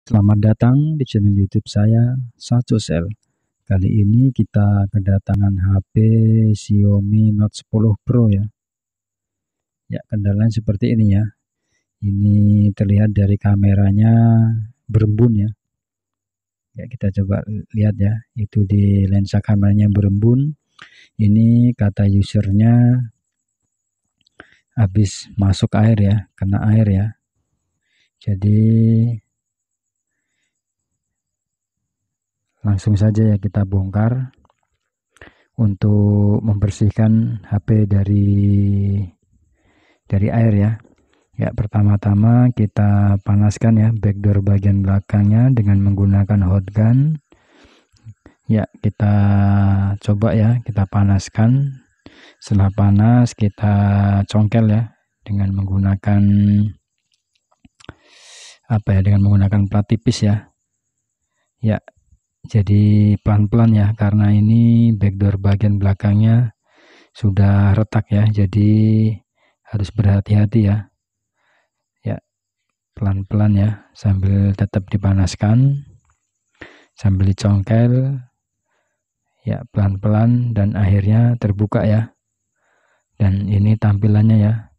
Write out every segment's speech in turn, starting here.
Selamat datang di channel YouTube saya, Sacosel. Kali ini kita kedatangan HP Xiaomi Note 10 Pro ya. Ya, kendalanya seperti ini ya. Ini terlihat dari kameranya berembun ya. Ya, kita coba lihat ya. Itu di lensa kameranya berembun. Ini kata usernya habis masuk air ya, kena air ya. Jadi langsung saja ya kita bongkar untuk membersihkan HP dari air ya. Ya, pertama-tama kita panaskan ya backdoor bagian belakangnya dengan menggunakan hot gun. Ya, kita coba ya, kita panaskan. Setelah panas kita congkel ya dengan menggunakan dengan menggunakan plat tipis ya. Ya, jadi pelan-pelan ya, karena ini backdoor bagian belakangnya sudah retak ya, jadi harus berhati-hati ya. Ya, pelan-pelan ya, sambil tetap dipanaskan, sambil dicongkel ya, pelan-pelan, dan akhirnya terbuka ya. Dan ini tampilannya ya.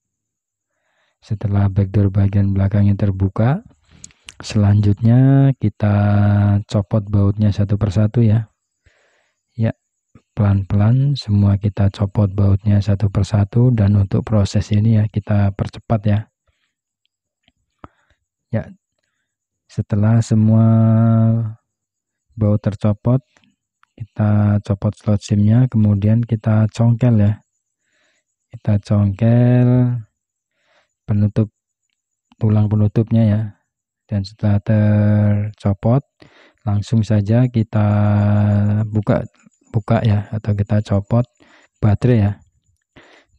Setelah backdoor bagian belakangnya terbuka, selanjutnya kita copot bautnya satu persatu ya. Ya, pelan-pelan semua kita copot bautnya satu persatu, dan untuk proses ini ya kita percepat ya. Ya, setelah semua baut tercopot, kita copot slot SIM-nya, kemudian kita congkel ya. Kita congkel penutup, tulang penutupnya ya. Dan setelah tercopot, langsung saja kita buka ya, atau kita copot baterai ya.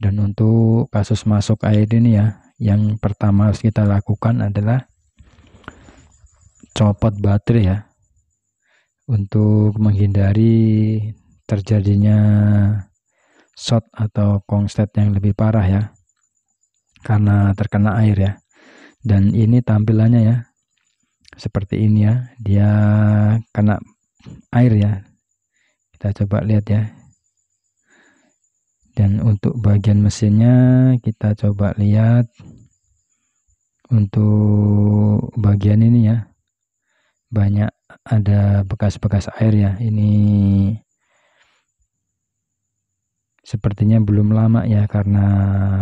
Dan untuk kasus masuk air ini ya, yang pertama harus kita lakukan adalah copot baterai ya, untuk menghindari terjadinya short atau konslet yang lebih parah ya, karena terkena air ya. Dan ini tampilannya ya, seperti ini ya, dia kena air ya. Kita coba lihat ya. Dan untuk bagian mesinnya kita coba lihat. Untuk bagian ini ya, banyak ada bekas-bekas air ya. Ini sepertinya belum lama ya, karena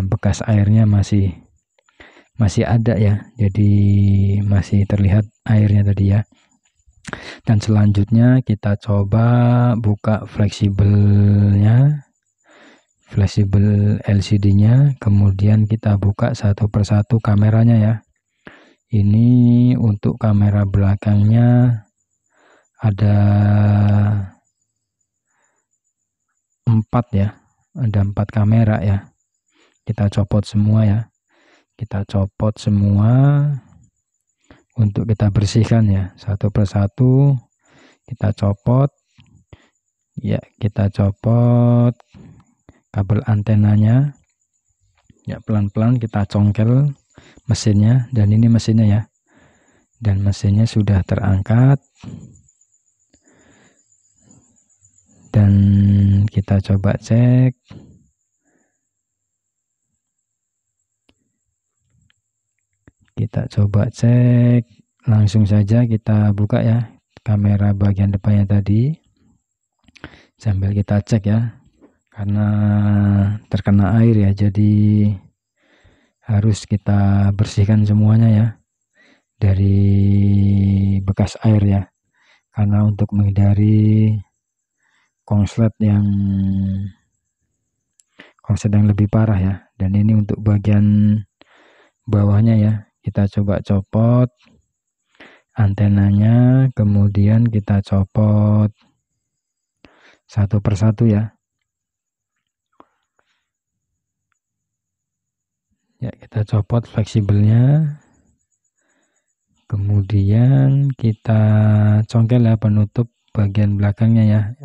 bekas airnya masih ada ya, jadi masih terlihat airnya tadi ya. Dan selanjutnya kita coba buka fleksibel LCD-nya, kemudian kita buka satu persatu kameranya ya. Ini untuk kamera belakangnya ada 4 ya, ada 4 kamera ya. Kita copot semua ya, kita copot semua untuk kita bersihkan ya, satu persatu kita copot ya. Kita copot kabel antenanya ya, pelan-pelan kita congkel mesinnya. Dan ini mesinnya ya, dan mesinnya sudah terangkat. Dan kita coba cek. Langsung saja kita buka ya kamera bagian depannya tadi, sambil kita cek ya, karena terkena air ya, jadi harus kita bersihkan semuanya ya dari bekas air ya, karena untuk menghindari konslet yang lebih parah ya. Dan ini untuk bagian bawahnya ya, kita coba copot antenanya, kemudian kita copot satu persatu ya. Ya, kita copot fleksibelnya, kemudian kita congkel ya penutup bagian belakangnya ya.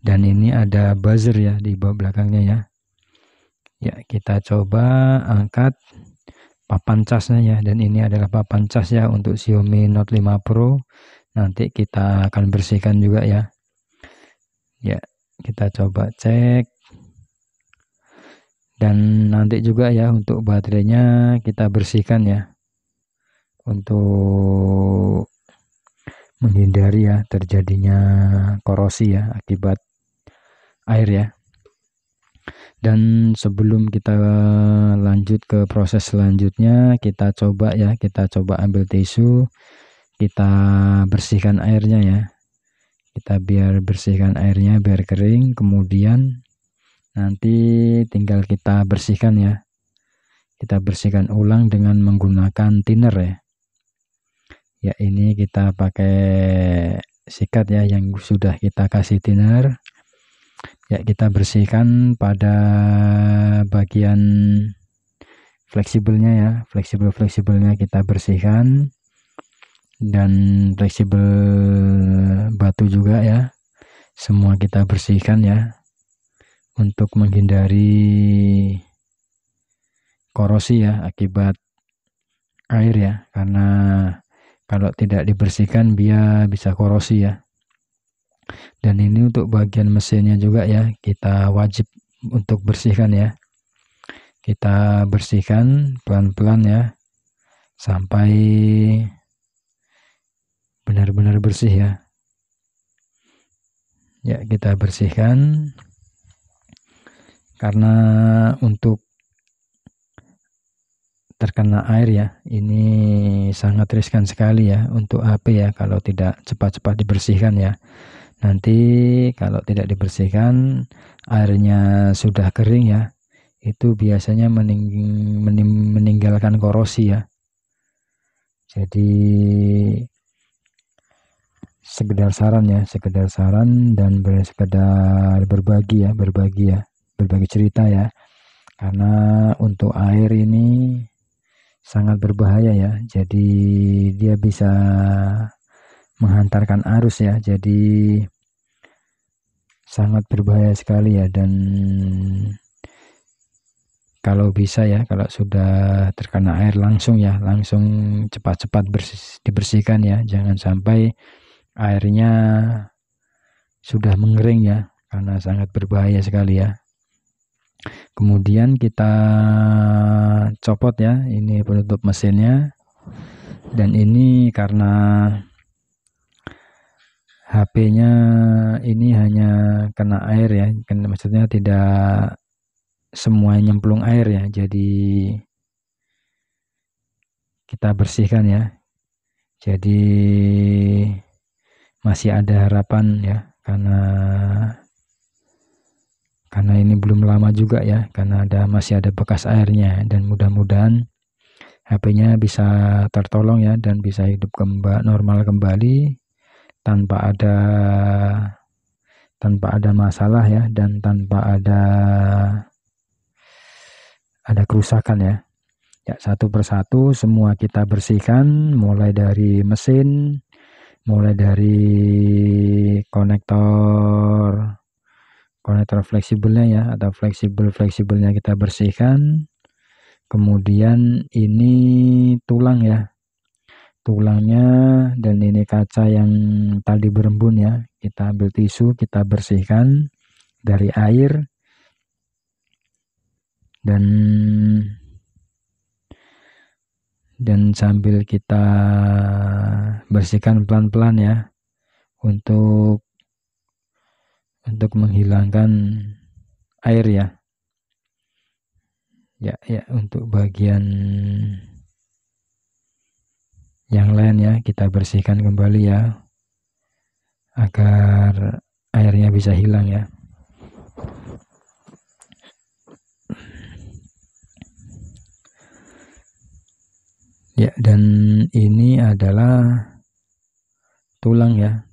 Dan ini ada buzzer ya di bawah belakangnya ya. Ya, kita coba angkat papan casnya ya, dan ini adalah papan cas ya untuk Xiaomi Note 5 Pro. Nanti kita akan bersihkan juga ya. Ya, kita coba cek. Dan nanti juga ya untuk baterainya kita bersihkan ya, untuk menghindari ya terjadinya korosi ya akibat air ya. Dan sebelum kita lanjut ke proses selanjutnya, kita coba ambil tisu, kita bersihkan airnya ya. Kita biar bersihkan airnya biar kering, kemudian nanti tinggal kita bersihkan ya. Kita bersihkan ulang dengan menggunakan thinner ya. Ya, ini kita pakai sikat ya yang sudah kita kasih thinner. Ya, kita bersihkan pada bagian fleksibelnya ya, fleksibelnya kita bersihkan, dan fleksibel batu juga ya, semua kita bersihkan ya, untuk menghindari korosi ya akibat air ya, karena kalau tidak dibersihkan dia bisa korosi ya. Dan ini untuk bagian mesinnya juga ya, kita wajib untuk bersihkan ya. Kita bersihkan pelan-pelan ya, sampai benar-benar bersih ya. Ya, kita bersihkan, karena untuk terkena air ya, ini sangat riskan sekali ya untuk HP ya kalau tidak cepat-cepat dibersihkan ya. Nanti kalau tidak dibersihkan, airnya sudah kering ya, itu biasanya meninggalkan korosi ya. Jadi sekedar saran dan sekedar berbagi cerita ya. Karena untuk air ini sangat berbahaya ya, jadi dia bisa menghantarkan arus ya, jadi sangat berbahaya sekali ya. Dan kalau bisa ya, kalau sudah terkena air langsung cepat-cepat dibersihkan ya, jangan sampai airnya sudah mengering ya, karena sangat berbahaya sekali ya. Kemudian kita copot ya, ini penutup mesinnya. Dan ini karena HP-nya ini hanya kena air ya, maksudnya tidak semua nyemplung air ya, jadi kita bersihkan ya. Jadi masih ada harapan ya, karena ini belum lama juga ya, karena masih ada bekas airnya, dan mudah-mudahan HP-nya bisa tertolong ya, dan bisa hidup normal kembali tanpa ada masalah ya, dan tanpa ada kerusakan ya. Ya, satu persatu semua kita bersihkan, mulai dari mesin, mulai dari konektor fleksibelnya ya, atau fleksibelnya kita bersihkan. Kemudian ini tulang ya, tulangnya, dan ini kaca yang tadi berembun ya, kita ambil tisu, kita bersihkan dari air, dan sambil kita bersihkan pelan-pelan ya, untuk menghilangkan air ya. Ya, untuk bagian yang lain ya kita bersihkan kembali ya, agar airnya bisa hilang ya. Ya, dan ini adalah tulang ya,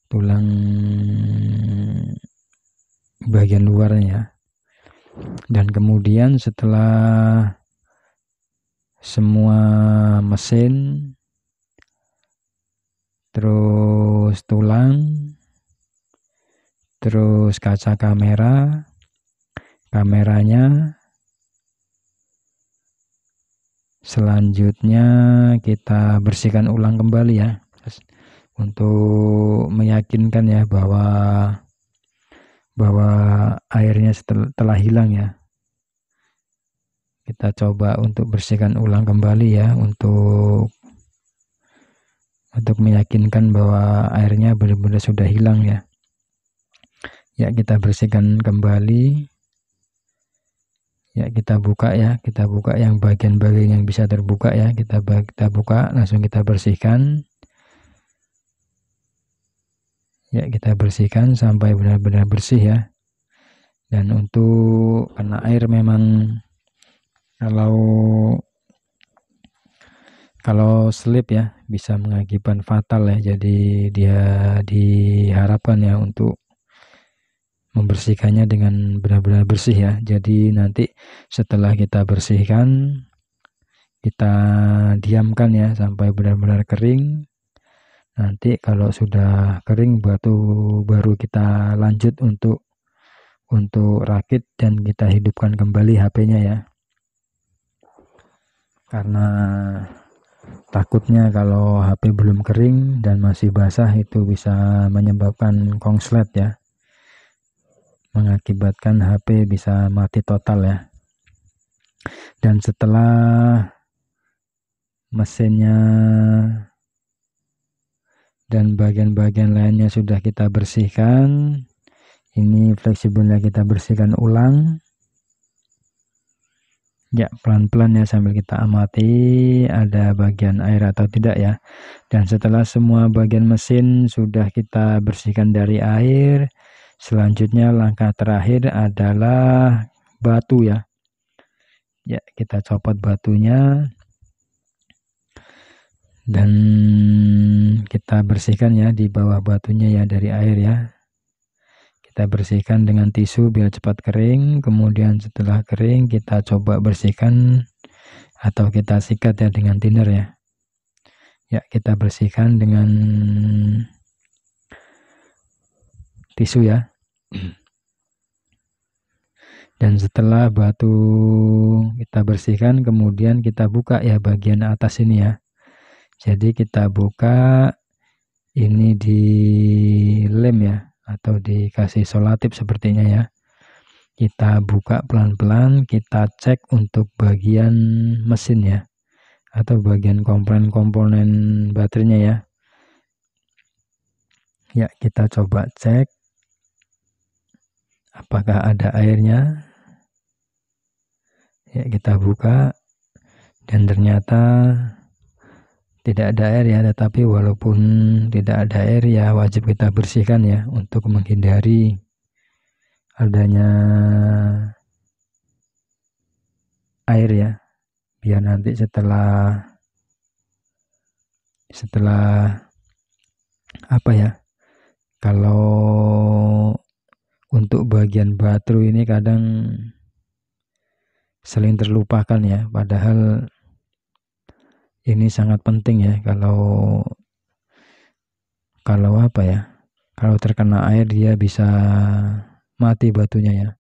tulang bagian luarnya. Dan kemudian setelah semua mesin, terus tulang, terus kaca kameranya, Selanjutnya kita bersihkan ulang kembali ya, untuk meyakinkan ya bahwa airnya telah hilang ya. Kita coba untuk bersihkan ulang kembali ya, untuk meyakinkan bahwa airnya benar-benar sudah hilang ya. Ya, kita bersihkan kembali. Ya, kita buka ya, kita buka yang bagian-bagian yang bisa terbuka ya, kita buka, langsung kita bersihkan. Ya, kita bersihkan sampai benar-benar bersih ya. Dan untuk kena air memang kalau slip ya bisa mengakibatkan fatal ya. Jadi dia diharapkan ya untuk membersihkannya dengan benar-benar bersih ya. Jadi nanti setelah kita bersihkan, kita diamkan ya sampai benar-benar kering. Nanti kalau sudah kering baru kita lanjut untuk rakit dan kita hidupkan kembali HP-nya ya. Karena takutnya kalau HP belum kering dan masih basah itu bisa menyebabkan konslet ya, mengakibatkan HP bisa mati total ya. Dan setelah mesinnya dan bagian-bagian lainnya sudah kita bersihkan, ini fleksibelnya kita bersihkan ulang ya, pelan-pelan ya, sambil kita amati ada bagian air atau tidak ya. Dan setelah semua bagian mesin sudah kita bersihkan dari air, selanjutnya langkah terakhir adalah batu ya. Ya, kita copot batunya dan kita bersihkan ya di bawah batunya ya dari air ya. Kita bersihkan dengan tisu biar cepat kering. Kemudian setelah kering kita coba bersihkan atau kita sikat ya dengan thinner ya. Ya, kita bersihkan dengan tisu ya. Dan setelah batu kita bersihkan, kemudian kita buka ya bagian atas ini ya. Jadi kita buka ini di lem ya, atau dikasih solatif sepertinya ya. Kita buka pelan-pelan, kita cek untuk bagian mesin ya, atau bagian komponen baterainya ya. Ya, kita coba cek apakah ada airnya. Ya, kita buka dan ternyata tidak ada air ya, tetapi walaupun tidak ada air ya wajib kita bersihkan ya untuk menghindari adanya air ya, biar nanti setelah apa ya, kalau untuk bagian baterai ini kadang sering terlupakan ya, padahal ini sangat penting ya. Kalau apa ya, kalau terkena air dia bisa mati batunya ya,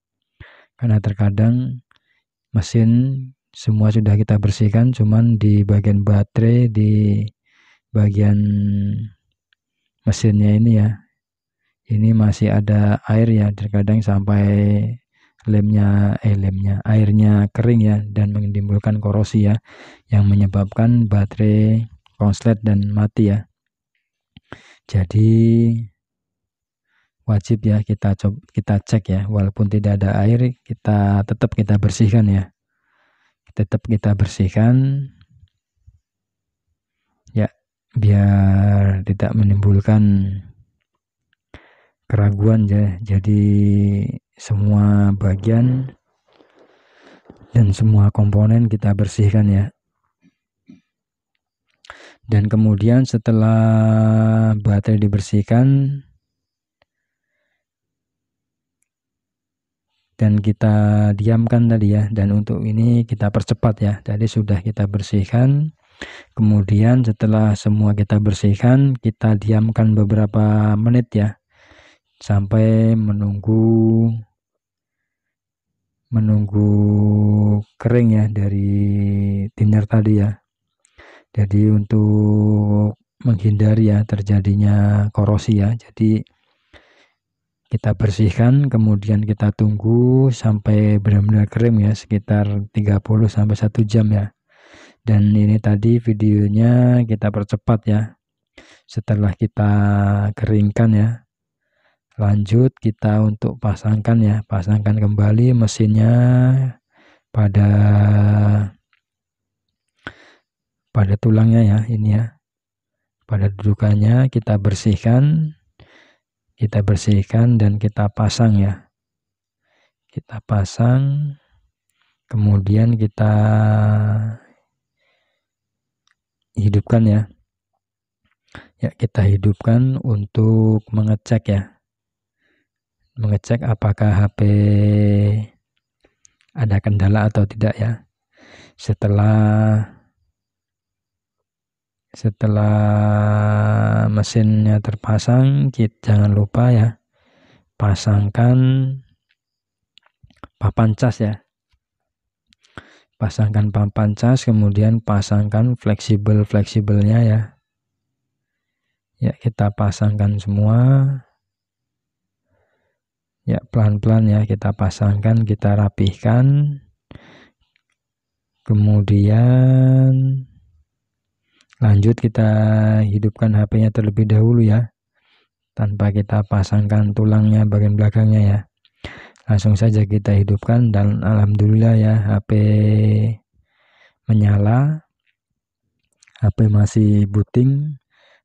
karena terkadang mesin semua sudah kita bersihkan, cuman di bagian baterai, di bagian mesinnya ini ya, ini masih ada air ya, terkadang sampai airnya kering ya, dan menimbulkan korosi ya, yang menyebabkan baterai konslet dan mati ya. Jadi wajib ya kita cek ya, walaupun tidak ada air tetap kita bersihkan ya, kita bersihkan ya, biar tidak menimbulkan keraguan ya. Jadi semua bagian dan semua komponen kita bersihkan ya. Dan kemudian setelah baterai dibersihkan dan kita diamkan tadi ya, dan untuk ini kita percepat ya. Tadi sudah kita bersihkan, kemudian setelah semua kita bersihkan kita diamkan beberapa menit ya, sampai menunggu menunggu kering ya dari thinner tadi ya. Jadi untuk menghindari ya terjadinya korosi ya, jadi kita bersihkan, kemudian kita tunggu sampai benar-benar kering ya, sekitar 30 sampai 1 jam ya. Dan ini tadi videonya kita percepat ya. Setelah kita keringkan ya, lanjut kita untuk pasangkan ya, pasangkan kembali mesinnya pada tulangnya ya, ini ya, pada dudukannya kita bersihkan dan kita pasang ya, kita pasang, kemudian kita hidupkan ya. Ya, kita hidupkan untuk mengecek ya, mengecek apakah HP ada kendala atau tidak ya. Setelah mesinnya terpasang, jangan lupa ya, pasangkan papan cas ya. Pasangkan papan cas, kemudian pasangkan fleksibelnya ya. Ya, kita pasangkan semua. Ya, pelan-pelan ya kita pasangkan, kita rapihkan. Kemudian lanjut kita hidupkan HP-nya terlebih dahulu ya, tanpa kita pasangkan tulangnya bagian belakangnya ya. Langsung saja kita hidupkan dan alhamdulillah ya, HP menyala, HP masih booting,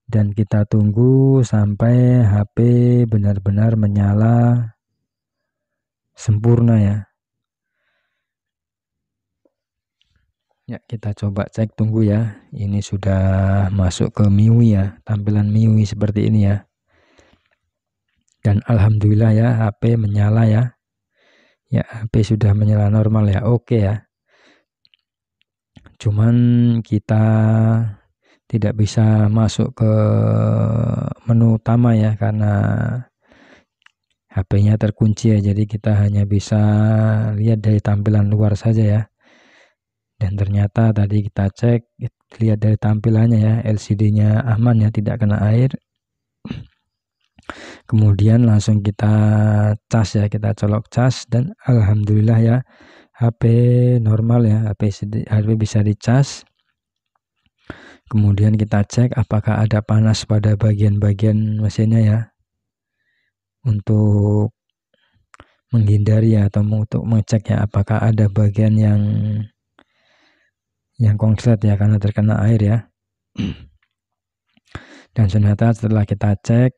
dan kita tunggu sampai HP benar-benar menyala sempurna ya. Ya, kita coba cek, tunggu ya. Ini sudah masuk ke MIUI ya, tampilan MIUI seperti ini ya. Dan alhamdulillah ya, HP menyala ya. Ya, HP sudah menyala normal ya, oke ya. Cuman kita tidak bisa masuk ke menu utama ya, karena HP-nya terkunci ya. Jadi kita hanya bisa lihat dari tampilan luar saja ya. Dan ternyata tadi kita cek, lihat dari tampilannya ya, LCD-nya aman ya, tidak kena air. Kemudian langsung kita cas ya, kita colok cas, dan alhamdulillah ya, HP normal ya, HP bisa dicas. Kemudian kita cek apakah ada panas pada bagian-bagian mesinnya ya, untuk menghindari ya, atau untuk mengecek ya, apakah ada bagian yang konslet ya, karena terkena air ya. Dan ternyata setelah kita cek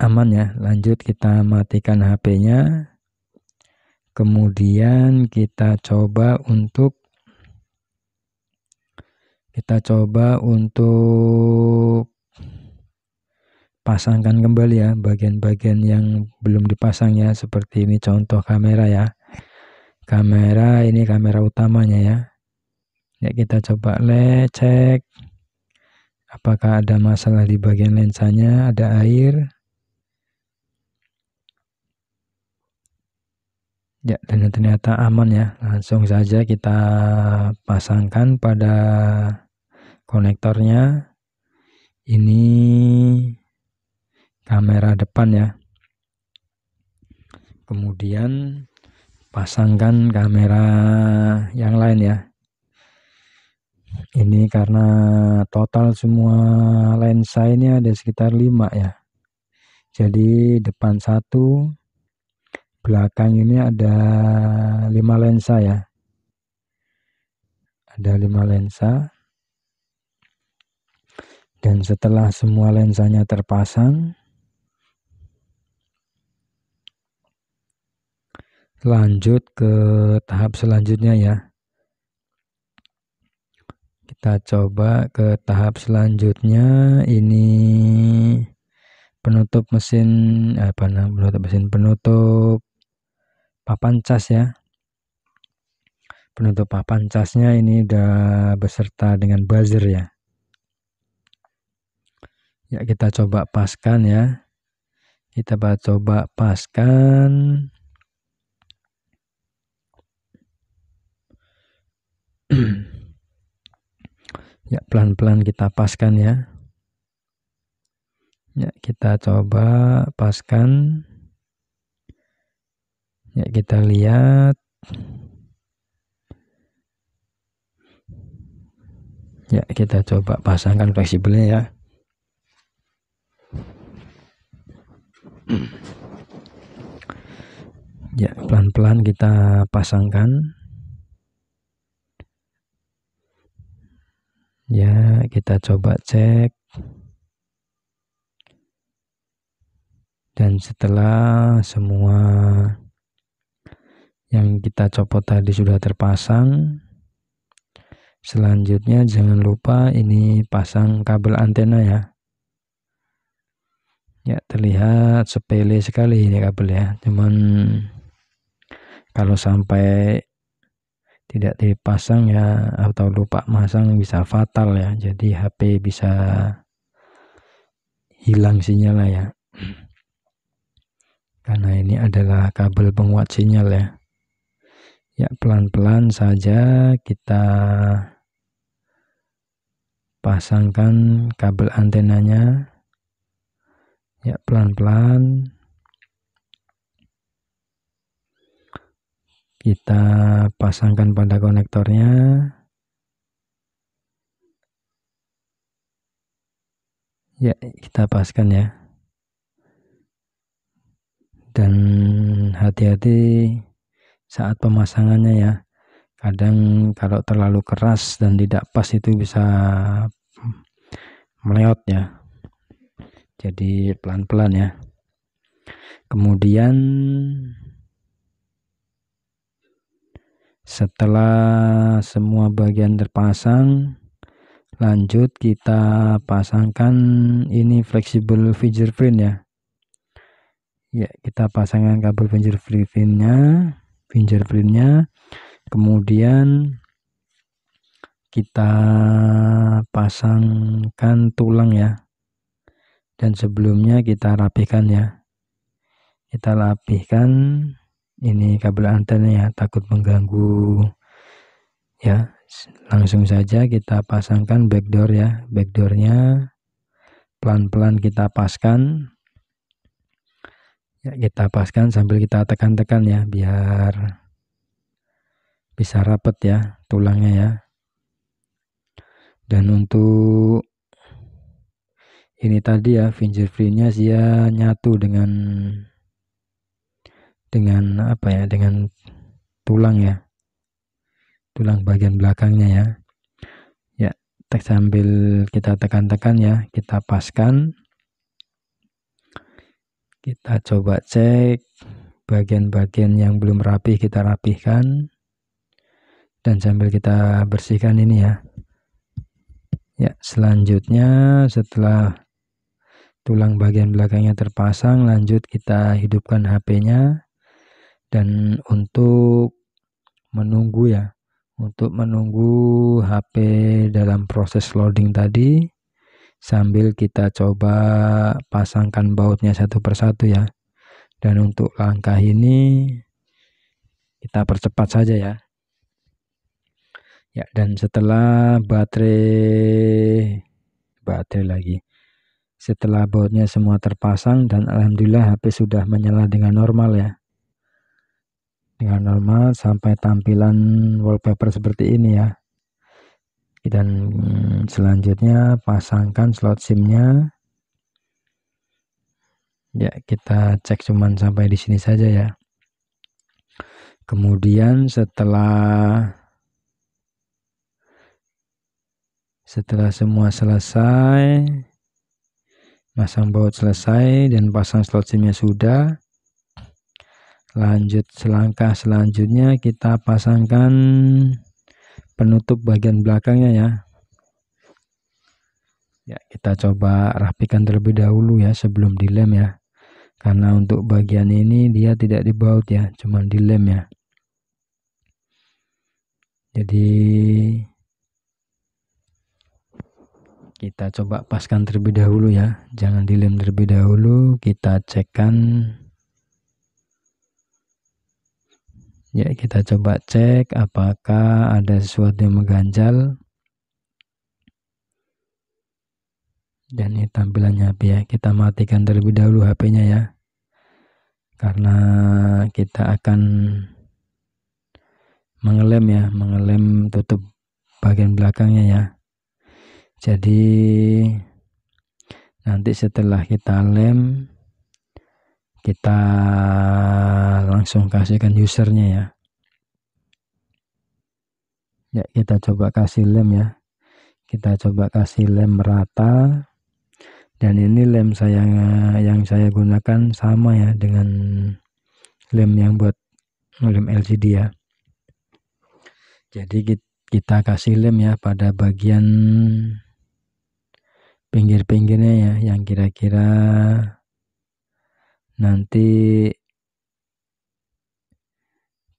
aman ya, lanjut kita matikan HP-nya. Kemudian kita coba untuk pasangkan kembali ya bagian-bagian yang belum dipasang ya, seperti ini contoh kamera ya. Kamera, ini kamera utamanya ya. Ya, kita coba cek apakah ada masalah di bagian lensanya, ada air. Ya, dan ternyata aman ya. Langsung saja kita pasangkan pada konektornya. Ini kamera depan ya. Kemudian pasangkan kamera yang lain ya. Ini karena total semua lensa ini ada sekitar 5 ya. Jadi depan 1, belakang ini ada 5 lensa ya. Ada 5 lensa. Dan setelah semua lensanya terpasang, lanjut ke tahap selanjutnya ya. Kita coba ke tahap selanjutnya. Ini penutup penutup papan cas ya. Penutup papan casnya ini udah beserta dengan buzzer ya. Ya, kita coba paskan ya. Kita coba paskan. Ya, pelan-pelan kita paskan ya. Ya, kita coba paskan. Ya, kita lihat. Ya, kita coba pasangkan fleksibelnya ya. Ya, pelan-pelan kita pasangkan. Ya, kita coba cek. Dan setelah semua yang kita copot tadi sudah terpasang, selanjutnya jangan lupa ini pasang kabel antena ya. Ya, terlihat sepele sekali ini kabel ya. Cuman kalau sampai tidak dipasang ya atau lupa masang bisa fatal ya. Jadi HP bisa hilang sinyal ya. Karena ini adalah kabel penguat sinyal ya. Ya, pelan-pelan saja kita pasangkan kabel antenanya. Ya, pelan-pelan kita pasangkan pada konektornya. Ya, kita paskan ya. Dan hati-hati saat pemasangannya ya. Kadang kalau terlalu keras dan tidak pas itu bisa meleot ya. Jadi pelan-pelan ya. Kemudian setelah semua bagian terpasang, lanjut kita pasangkan ini fleksibel fingerprint ya. Ya, kita pasangkan kabel fingerprintnya. Kemudian kita pasangkan tulang ya. Dan sebelumnya kita rapihkan ya. Kita rapihkan ini kabel antena ya, takut mengganggu ya. Langsung saja kita pasangkan backdoor ya. Backdoornya pelan-pelan kita paskan. Ya, kita paskan sambil kita tekan-tekan ya, biar bisa rapet ya tulangnya ya. Dan untuk ini tadi ya, fingerprintnya dia nyatu dengan apa ya, dengan tulang ya, tulang bagian belakangnya ya. Ya, sambil kita tekan-tekan ya, kita paskan. Kita coba cek bagian-bagian yang belum rapi, kita rapihkan. Dan sambil kita bersihkan ini ya. Ya, selanjutnya setelah tulang bagian belakangnya terpasang, lanjut kita hidupkan HP-nya. Dan untuk menunggu ya, untuk menunggu HP dalam proses loading tadi, sambil kita coba pasangkan bautnya satu persatu ya. Dan untuk langkah ini kita percepat saja ya. Ya, dan setelah baterai lagi. Setelah bautnya semua terpasang dan alhamdulillah HP sudah menyala dengan normal ya. Dengan normal sampai tampilan wallpaper seperti ini ya. Dan selanjutnya pasangkan slot SIM-nya. Ya, kita cek cuman sampai di sini saja ya. Kemudian setelah semua selesai, masang baut selesai dan pasang slot SIM-nya sudah, lanjut selangkah selanjutnya kita pasangkan penutup bagian belakangnya ya. Ya, kita coba rapikan terlebih dahulu ya sebelum dilem ya. Karena untuk bagian ini dia tidak dibaut ya, cuma dilem ya. Jadi Kita coba paskan terlebih dahulu ya, jangan dilem terlebih dahulu. Kita cekkan ya, kita coba cek apakah ada sesuatu yang mengganjal. Dan ini tampilannya HP ya, kita matikan terlebih dahulu HP-nya ya, karena kita akan mengelem ya, mengelem tutup bagian belakangnya ya. Jadi nanti setelah kita lem, kita langsung kasihkan usernya ya. Ya, kita coba kasih lem ya, kita coba kasih lem merata. Dan ini lem yang saya gunakan sama ya dengan lem yang buat lem LCD ya. Jadi kita kasih lem ya pada bagian pinggir-pinggirnya ya, yang kira-kira nanti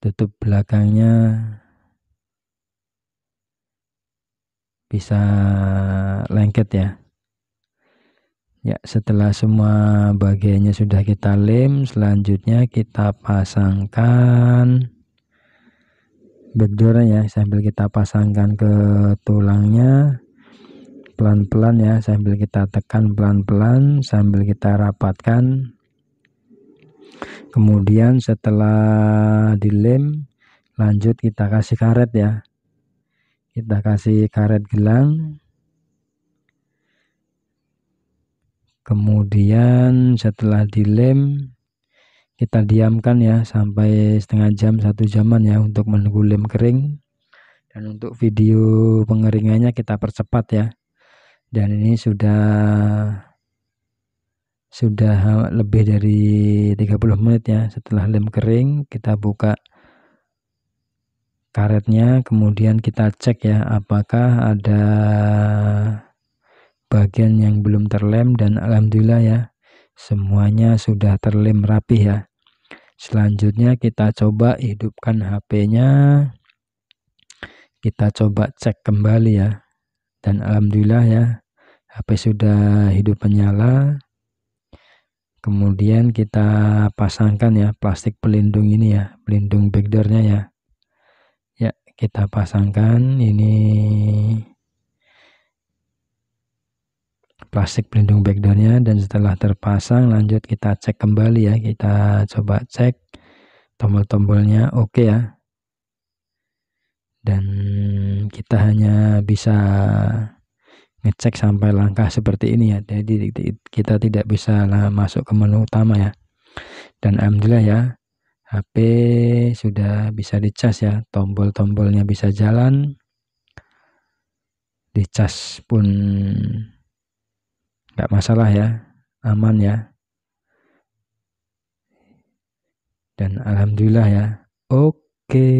tutup belakangnya bisa lengket ya. Ya, setelah semua bagiannya sudah kita lem, selanjutnya kita pasangkan backdoornya ya, sambil kita pasangkan ke tulangnya pelan-pelan ya, sambil kita tekan pelan-pelan, sambil kita rapatkan. Kemudian setelah dilem, lanjut kita kasih karet ya, kita kasih karet gelang. Kemudian setelah dilem, kita diamkan ya sampai setengah jam, 1 jaman ya, untuk menunggu lem kering. Dan untuk video pengeringannya kita percepat ya. Dan ini sudah lebih dari 30 menit ya. Setelah lem kering, kita buka karetnya, kemudian kita cek ya apakah ada bagian yang belum terlem, dan alhamdulillah ya, semuanya sudah terlem rapi ya. Selanjutnya kita coba hidupkan HP-nya, kita coba cek kembali ya, dan alhamdulillah ya, HP sudah hidup menyala. Kemudian kita pasangkan ya plastik pelindung ini ya, pelindung backdoornya ya. Ya, kita pasangkan ini plastik pelindung backdoornya, dan setelah terpasang lanjut kita cek kembali ya, kita coba cek tombol-tombolnya oke ya. Dan kita hanya bisa ngecek sampai langkah seperti ini ya, jadi kita tidak bisa masuk ke menu utama ya. Dan alhamdulillah ya, HP sudah bisa dicas ya, tombol-tombolnya bisa jalan, dicas pun nggak masalah ya, aman ya. Dan alhamdulillah ya, oke.